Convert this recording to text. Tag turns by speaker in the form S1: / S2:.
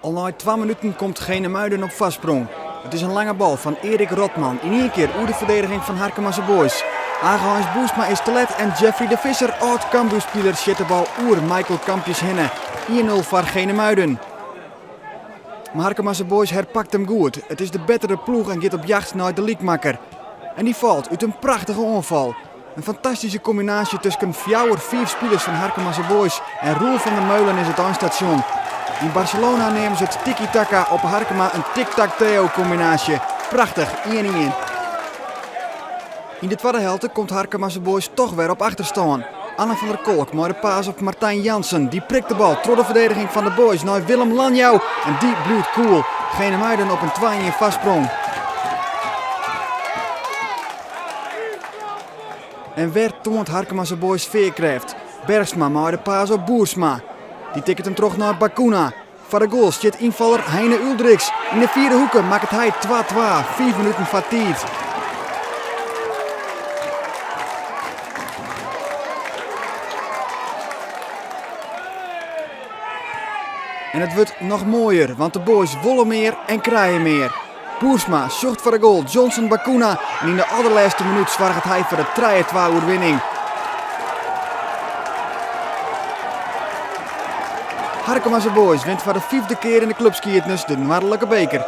S1: Al na 2 minuten komt Genemuiden op vastsprong. Het is een lange bal van Erik Rotman. In één keer oer de verdediging van Harkemasse Boys. Agenhans Boesma is te let en Jeffrey de Visser, oud-Cambuurspeler, zet de bal oer Michael Kampjes henne. 1-0 voor Genemuiden. Maar Harkemasse Boys herpakt hem goed. Het is de betere ploeg en gaat op jacht naar de liekmakker. En die valt uit een prachtige aanval. Een fantastische combinatie tussen 4 spelers van Harkemasse Boys en Roel van der Meulen is het aanstation. In Barcelona nemen ze het tiki-taka op Harkema, een tic-tac-teo combinatie. Prachtig, 1-1. In de tweede helft komt Harkemasse Boys toch weer op achterstaan. Anne van der Kolk maar de paas op Martijn Jansen. Die prikt de bal door de verdediging van de Boys naar Willem Lanjouw. En die blijft cool. Genemuiden op een 2-1 vastsprong. En weer toont Harkemasse Boys veerkracht. Bergsma maar de paas op Boersma. Die tikt hem terug naar Bakuna. Voor de goal zit invaller Heine Uldriks. In de vierde hoeken maakt hij 2-2. 5 minuten voor tijd. En het wordt nog mooier, want de boys willen meer en krijgen meer. Boersma zocht voor de goal, Johnson Bakuna. En in de allerlaatste minuut zwaagt hij voor de 3-2 overwinning. Harkemasse Boys wint voor de 5e keer in de clubskiertnis de Noordelijke beker.